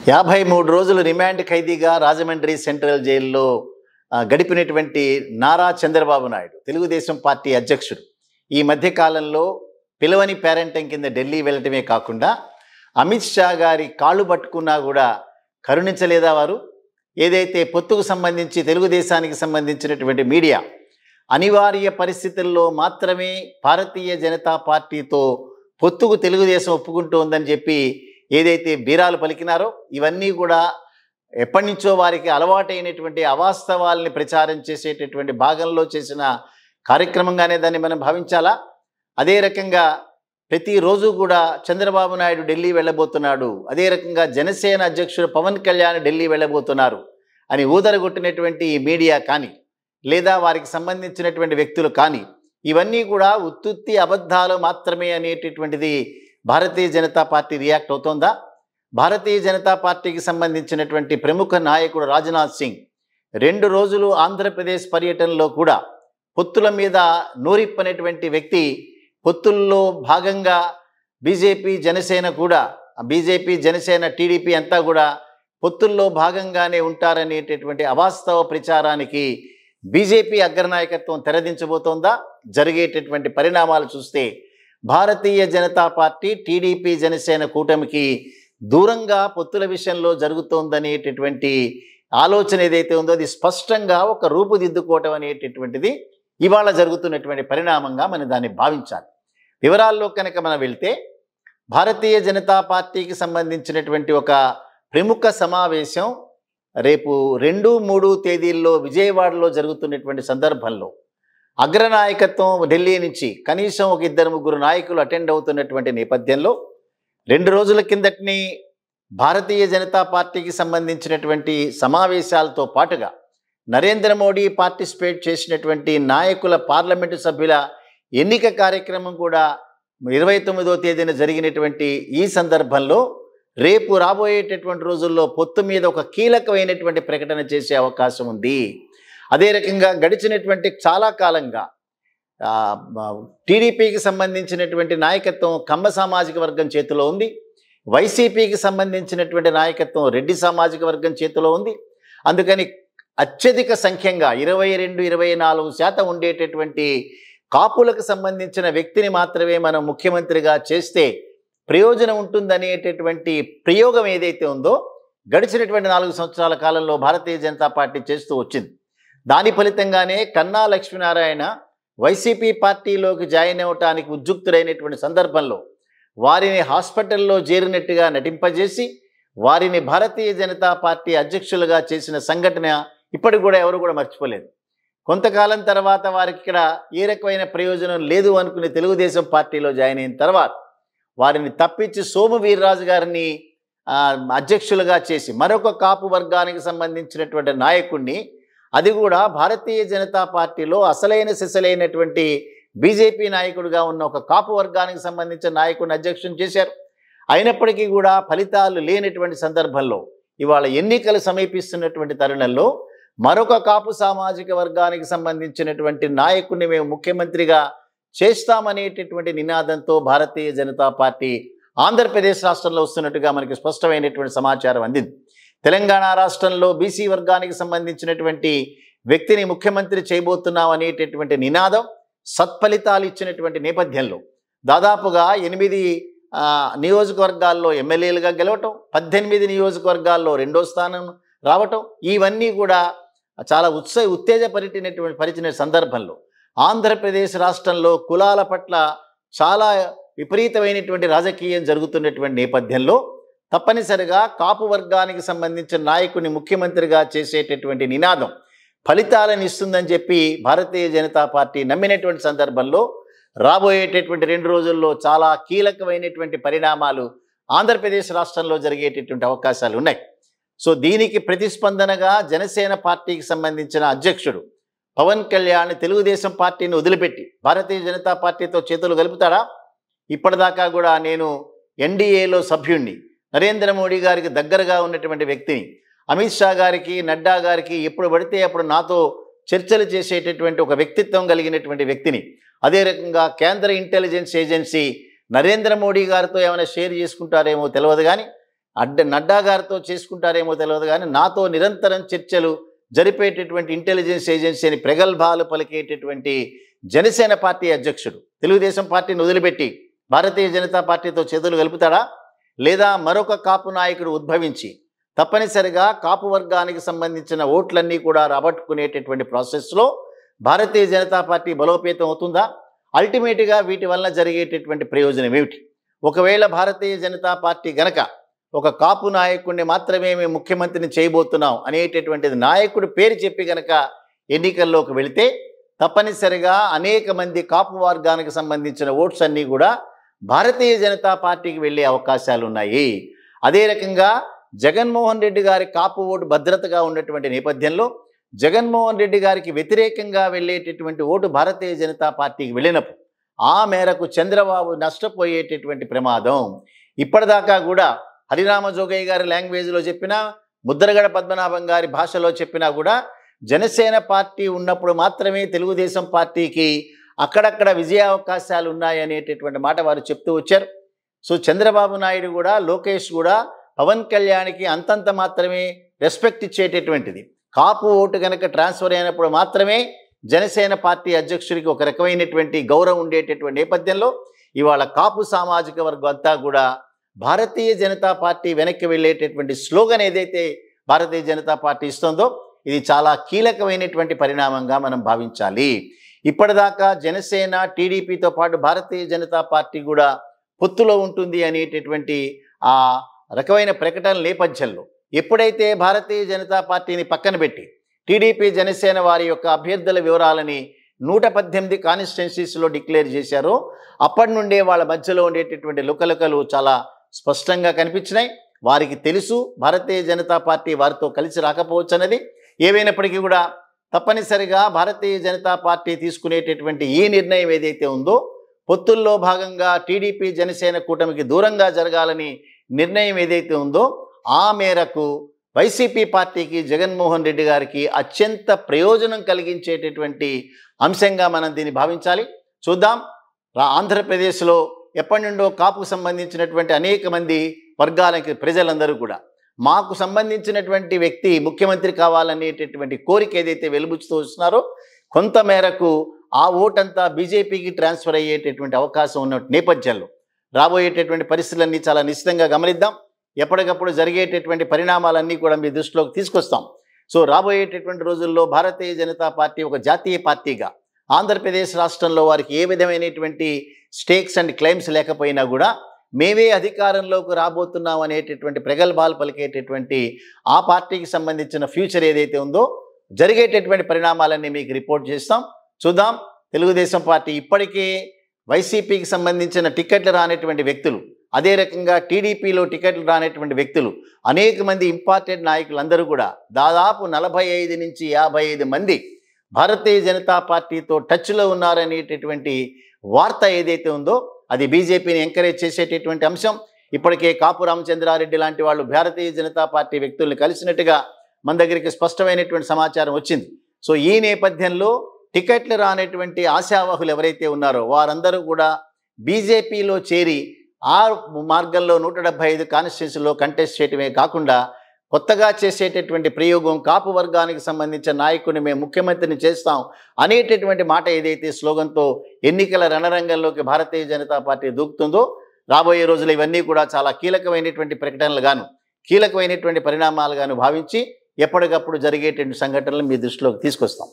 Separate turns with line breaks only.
53 రోజులు remand ఖైదీగా Rajahmundry central జైల్లో గడిపినటువంటి Nara Chandrababu Naidu Telugu Desam party అధ్యక్షుడు ఈ మధ్య కాలంలో పిలవని పేరెంటం కింద ఢిల్లీ వెళ్ళటమే కాకుండా అమిత్ షా గారి కాళ్ళు పట్టుకున్నా కూడా కరుణించలేదా వారు? ఏదైతే పొత్తుకు సంబంధించి తెలుగుదేశానికి సంబంధించినటువంటి మీడియా అనివార్య పరిస్థితుల్లో మాత్రమే భారతీయ జనతా పార్టీతో పొత్తుకు తెలుగుదేశం ఒప్పుకుంటోందని చెప్పి ఏదైతే బీరాలు పలికినారో ఇవన్నీ కూడా ఎప్పటి నుంచో వారికి అలవాటైనటువంటి అవాస్తవాల్ని ప్రచారం చేసేటటువంటి భాగంలో చేసిన కార్యక్రమంగానే దాన్ని మనం భావించాలా? అదే రకంగా ప్రతిరోజు కూడా చంద్రబాబు నాయుడు ఢిల్లీ వెళ్ళబోతున్నాడు, అదే రకంగా జనసేన అధ్యక్షుడు పవన్ కళ్యాణ్ ఢిల్లీ వెళ్ళబోతున్నారు అని ఊదరగొట్టినటువంటి ఈ మీడియా కానీ లేదా వారికి సంబంధించినటువంటి వ్యక్తులు కానీ ఇవన్నీ కూడా ఉత్తుత్తి అబద్ధాలు మాత్రమే అనేటటువంటిది భారతీయ జనతా పార్టీ రియాక్ట్ అవుతోందా? భారతీయ జనతా పార్టీకి సంబంధించినటువంటి ప్రముఖ నాయకుడు రాజ్నాథ్ సింగ్ 2 రోజులు ఆంధ్రప్రదేశ్ పర్యటనలో కూడా పొత్తుల మీద నోరిప్పనేటువంటి వ్యక్తి, పొత్తుల్లో భాగంగా బీజేపీ జనసేన టీడీపీ అంతా కూడా పొత్తుల్లో భాగంగానే ఉంటారనేటటువంటి అవాస్తవ ప్రచారానికి బీజేపీ అగ్రనాయకత్వం తెరదించబోతోందా? జరిగేటటువంటి పరిణామాలు చూస్తే భారతీయ జనతా పార్టీ టీడీపీ జనసేన కూటమికి దూరంగా పొత్తుల విషయంలో జరుగుతోందనేటటువంటి ఆలోచన ఏదైతే ఉందో అది స్పష్టంగా ఒక రూపుదిద్దుకోవటం అనేటటువంటిది ఇవాళ జరుగుతున్నటువంటి పరిణామంగా మనం దాన్ని భావించాలి. వివరాల్లో కనుక మనం వెళ్తే భారతీయ జనతా పార్టీకి సంబంధించినటువంటి ఒక ప్రముఖ సమావేశం రేపు 2, 3 తేదీల్లో విజయవాడలో జరుగుతున్నటువంటి సందర్భంలో అగ్రనాయకత్వం ఢిల్లీ నుంచి కనీసం ఒక 2-3 నాయకులు అటెండ్ అవుతున్నటువంటి నేపథ్యంలో 2 రోజుల కిందటిని భారతీయ జనతా పార్టీకి సంబంధించినటువంటి సమావేశాలతో పాటుగా నరేంద్ర మోడీ పార్టిసిపేట్ చేసినటువంటి నాయకుల పార్లమెంటు సభ్యుల ఎన్నిక కార్యక్రమం కూడా 29వ తేదీన జరిగినటువంటి ఈ సందర్భంలో రేపు రాబోయేటటువంటి రోజుల్లో పొత్తు మీద ఒక కీలకమైనటువంటి ప్రకటన చేసే అవకాశం ఉంది. అదే రకంగా గడిచినటువంటి చాలా కాలంగా టీడీపీకి సంబంధించినటువంటి నాయకత్వం కమ్మ సామాజిక వర్గం చేతిలో ఉంది, వైసీపీకి సంబంధించినటువంటి నాయకత్వం రెడ్డి సామాజిక వర్గం చేతిలో ఉంది. అందుకని అత్యధిక సంఖ్యంగా 22-24% ఉండేటటువంటి కాపులకు సంబంధించిన వ్యక్తిని మాత్రమే మనం ముఖ్యమంత్రిగా చేస్తే ప్రయోజనం ఉంటుందనేటటువంటి ప్రయోగం ఏదైతే ఉందో గడిచినటువంటి 4 సంవత్సరాల కాలంలో భారతీయ జనతా పార్టీ చేస్తూ వచ్చింది. దాని ఫలితంగానే కన్నా లక్ష్మీనారాయణ వైసీపీ పార్టీలోకి జాయిన్ అవ్వటానికి ఉద్యుక్తుడైనటువంటి సందర్భంలో వారిని హాస్పిటల్లో చేరినట్టుగా నటింపజేసి వారిని భారతీయ జనతా పార్టీ అధ్యక్షులుగా చేసిన సంఘటన ఇప్పటికి కూడా ఎవరు కూడా మర్చిపోలేదు. కొంతకాలం తర్వాత వారికి ఇక్కడ ఏ రకమైన ప్రయోజనం లేదు అనుకుని తెలుగుదేశం పార్టీలో జాయిన్ అయిన తర్వాత వారిని తప్పించి సోము వీర్రాజు గారిని అధ్యక్షులుగా చేసి మరొక కాపు వర్గానికి సంబంధించినటువంటి నాయకుడిని, అది కూడా భారతీయ జనతా పార్టీలో అసలైన సిసలైనటువంటి బీజేపీ నాయకుడిగా ఉన్న ఒక కాపు వర్గానికి సంబంధించిన నాయకుడిని అధ్యక్షుని చేశారు. అయినప్పటికీ కూడా ఫలితాలు లేనటువంటి సందర్భంలో ఇవాళ ఎన్నికలు సమీపిస్తున్నటువంటి తరుణంలో మరొక కాపు సామాజిక వర్గానికి సంబంధించినటువంటి నాయకుడిని మేము ముఖ్యమంత్రిగా చేస్తామనేటటువంటి నినాదంతో భారతీయ జనతా పార్టీ ఆంధ్రప్రదేశ్ రాష్ట్రంలో వస్తున్నట్టుగా మనకి స్పష్టమైనటువంటి సమాచారం అందింది. తెలంగాణ రాష్ట్రంలో బీసీ వర్గానికి సంబంధించినటువంటి వ్యక్తిని ముఖ్యమంత్రి చేయబోతున్నాం అనేటటువంటి నినాదం సత్ఫలితాలు ఇచ్చినటువంటి నేపథ్యంలో దాదాపుగా 8 నియోజకవర్గాల్లో ఎమ్మెల్యేలుగా గెలవటం, 18 నియోజకవర్గాల్లో 2వ స్థానం రావటం, ఇవన్నీ కూడా చాలా ఉత్తేజపరిచిన సందర్భంలో ఆంధ్రప్రదేశ్ రాష్ట్రంలో కులాల పట్ల చాలా విపరీతమైనటువంటి రాజకీయం జరుగుతున్నటువంటి నేపథ్యంలో తప్పనిసరిగా కాపు వర్గానికి సంబంధించిన నాయకుడిని ముఖ్యమంత్రిగా చేసేటటువంటి నినాదం ఫలితాలను ఇస్తుందని చెప్పి భారతీయ జనతా పార్టీ నమ్మినటువంటి సందర్భంలో రాబోయేటటువంటి 2 రోజుల్లో చాలా కీలకమైనటువంటి పరిణామాలు ఆంధ్రప్రదేశ్ రాష్ట్రంలో జరిగేటటువంటి అవకాశాలు ఉన్నాయి. సో దీనికి ప్రతిస్పందనగా జనసేన పార్టీకి సంబంధించిన అధ్యక్షుడు పవన్ కళ్యాణ్ తెలుగుదేశం పార్టీని వదిలిపెట్టి భారతీయ జనతా పార్టీతో చేతులు కలుపుతాడా? ఇప్పటిదాకా కూడా నేను ఎన్డీఏలో సభ్యుణ్ణి, నరేంద్ర మోడీ గారికి దగ్గరగా ఉన్నటువంటి వ్యక్తిని, అమిత్ షా గారికి నడ్డా గారికి ఎప్పుడు పడితే అప్పుడు నాతో చర్చలు చేసేటటువంటి ఒక వ్యక్తిత్వం కలిగినటువంటి వ్యక్తిని, అదే రకంగా కేంద్ర ఇంటెలిజెన్స్ ఏజెన్సీ నరేంద్ర మోడీ గారితో ఏమైనా షేర్ చేసుకుంటారేమో తెలియదు కానీ నడ్డా గారితో చేసుకుంటారేమో తెలియదు కానీ నాతో నిరంతరం చర్చలు జరిపేటటువంటి ఇంటెలిజెన్స్ ఏజెన్సీ అని ప్రగల్భాలు పలికేటటువంటి జనసేన పార్టీ అధ్యక్షుడు తెలుగుదేశం పార్టీని వదిలిపెట్టి భారతీయ జనతా పార్టీతో చేతులు కలుపుతాడా, లేదా మరొక కాపు నాయకుడు ఉద్భవించి తప్పనిసరిగా కాపు వర్గానికి సంబంధించిన ఓట్లన్నీ కూడా రాబట్టుకునేటటువంటి ప్రాసెస్లో భారతీయ జనతా పార్టీ బలోపేతం అవుతుందా? అల్టిమేట్గా వీటి వల్ల జరిగేటటువంటి ప్రయోజనం ఏమిటి? ఒకవేళ భారతీయ జనతా పార్టీ గనక ఒక కాపు నాయకుడిని మాత్రమే మేము ముఖ్యమంత్రిని చేయబోతున్నాం అనేటటువంటిది నాయకుడి పేరు చెప్పి గనక ఎన్నికల్లోకి వెళితే తప్పనిసరిగా అనేక మంది కాపు వర్గానికి సంబంధించిన ఓట్స్ అన్నీ కూడా భారతీయ జనతా పార్టీకి వెళ్ళే అవకాశాలు ఉన్నాయి. అదే రకంగా జగన్మోహన్ రెడ్డి గారి కాపు ఓటు భద్రతగా ఉన్నటువంటి నేపథ్యంలో జగన్మోహన్ రెడ్డి గారికి వ్యతిరేకంగా వెళ్ళేటటువంటి ఓటు భారతీయ జనతా పార్టీకి వెళ్ళినప్పుడు ఆ మేరకు చంద్రబాబు నష్టపోయేటటువంటి ప్రమాదం. ఇప్పటిదాకా కూడా హరిరామ జోగయ్య గారి లాంగ్వేజ్లో చెప్పినా, ముద్రగడ పద్మనాభం గారి భాషలో చెప్పినా కూడా జనసేన పార్టీ ఉన్నప్పుడు మాత్రమే తెలుగుదేశం పార్టీకి అక్కడక్కడ విజయావకాశాలు ఉన్నాయనేటటువంటి మాట వారు చెప్తూ వచ్చారు. సో చంద్రబాబు నాయుడు కూడా, లోకేష్ కూడా పవన్ కళ్యాణ్కి అంతంత మాత్రమే రెస్పెక్ట్ ఇచ్చేటటువంటిది. కాపు ఓటు కనుక ట్రాన్స్ఫర్ అయినప్పుడు మాత్రమే జనసేన పార్టీ అధ్యక్షుడికి ఒక రకమైనటువంటి గౌరవం ఉండేటటువంటి నేపథ్యంలో ఇవాళ కాపు సామాజిక వర్గం అంతా కూడా భారతీయ జనతా పార్టీ వెనక్కి వెళ్ళేటటువంటి స్లోగన్ ఏదైతే భారతీయ జనతా పార్టీ ఇస్తుందో ఇది చాలా కీలకమైనటువంటి పరిణామంగా మనం భావించాలి. ఇప్పటిదాకా జనసేన టీడీపీతో పాటు భారతీయ జనతా పార్టీ కూడా పొత్తులో ఉంటుంది అనేటటువంటి ఆ రకమైన ప్రకటన నేపథ్యంలో ఎప్పుడైతే భారతీయ జనతా పార్టీని పక్కన పెట్టి టీడీపీ జనసేన వారి యొక్క అభ్యర్థుల వివరాలని 118 కాన్స్టిట్యున్సీస్లో డిక్లేర్ చేశారో అప్పటి నుండే వాళ్ళ మధ్యలో ఉండేటటువంటి లుకలుకలు చాలా స్పష్టంగా కనిపించినాయి. వారికి తెలుసు భారతీయ జనతా పార్టీ వారితో కలిసి రాకపోవచ్చు అన్నది. ఏవైనప్పటికీ కూడా తప్పనిసరిగా భారతీయ జనతా పార్టీ తీసుకునేటటువంటి ఈ నిర్ణయం ఏదైతే ఉందో పొత్తుల్లో భాగంగా టీడీపీ జనసేన కూటమికి దూరంగా జరగాలని నిర్ణయం ఏదైతే ఉందో ఆ మేరకు వైసీపీ పార్టీకి జగన్మోహన్ రెడ్డి గారికి అత్యంత ప్రయోజనం కలిగించేటటువంటి అంశంగా మనం దీన్ని భావించాలి. చూద్దాం. ఆంధ్రప్రదేశ్లో ఎప్పటి నుండో కాపుకు సంబంధించినటువంటి అనేక మంది వర్గాలకి ప్రజలందరూ కూడా మాకు సంబంధించినటువంటి వ్యక్తి ముఖ్యమంత్రి కావాలనేటటువంటి కోరిక ఏదైతే వెలుబుచ్చుతూ వస్తున్నారో కొంతమేరకు ఆ ఓటంతా బీజేపీకి ట్రాన్స్ఫర్ అయ్యేటటువంటి అవకాశం ఉన్న నేపథ్యంలో రాబోయేటటువంటి పరిస్థితులన్నీ చాలా నిశ్చితంగా గమనిద్దాం. ఎప్పటికప్పుడు జరిగేటటువంటి పరిణామాలన్నీ కూడా మీ దృష్టిలోకి తీసుకొస్తాం. సో రాబోయేటటువంటి రోజుల్లో భారతీయ జనతా పార్టీ ఒక జాతీయ పార్టీగా ఆంధ్రప్రదేశ్ రాష్ట్రంలో వారికి ఏ విధమైనటువంటి స్టేక్స్ అండ్ క్లెయిమ్స్ లేకపోయినా కూడా మేమే అధికారంలోకి రాబోతున్నాం అనేటటువంటి ప్రగల్భాలు పలికేటటువంటి ఆ పార్టీకి సంబంధించిన ఫ్యూచర్ ఏదైతే ఉందో జరిగేటటువంటి పరిణామాలన్నీ మీకు రిపోర్ట్ చేస్తాం. చూద్దాం. తెలుగుదేశం పార్టీ ఇప్పటికే వైసీపీకి సంబంధించిన టికెట్లు రానటువంటి వ్యక్తులు, అదే రకంగా టీడీపీలో టికెట్లు రానటువంటి వ్యక్తులు అనేక మంది ఇంపార్టెంట్ నాయకులందరూ కూడా దాదాపు 45 నుంచి 55 మంది భారతీయ జనతా పార్టీతో టచ్లో ఉన్నారనేటటువంటి వార్త ఏదైతే ఉందో అది బీజేపీని ఎంకరేజ్ చేసేటటువంటి అంశం. ఇప్పటికే కాపు రామచంద్రారెడ్డి లాంటి వాళ్ళు భారతీయ జనతా పార్టీ వ్యక్తుల్ని కలిసినట్టుగా మన దగ్గరికి స్పష్టమైనటువంటి సమాచారం వచ్చింది. సో ఈ నేపథ్యంలో టికెట్లు రానటువంటి ఆశావాహులు ఎవరైతే ఉన్నారో వారందరూ కూడా బీజేపీలో చేరి ఆ మార్గంలో 175 కాన్స్టిట్యున్సీలో కంటెస్ట్ చేయటమే కాకుండా కొత్తగా చేసేటటువంటి ప్రయోగం కాపు వర్గానికి సంబంధించిన నాయకుడిని మేము ముఖ్యమంత్రిని చేస్తాం అనేటటువంటి మాట ఏదైతే స్లోగన్తో ఎన్నికల రణరంగంలోకి భారతీయ జనతా పార్టీ దూకుతుందో రాబోయే రోజులు ఇవన్నీ కూడా చాలా కీలకమైనటువంటి ప్రకటనలుగాను కీలకమైనటువంటి పరిణామాలుగాను భావించి ఎప్పటికప్పుడు జరిగేటువంటి సంఘటనలు మీ దృష్టిలోకి తీసుకొస్తాం.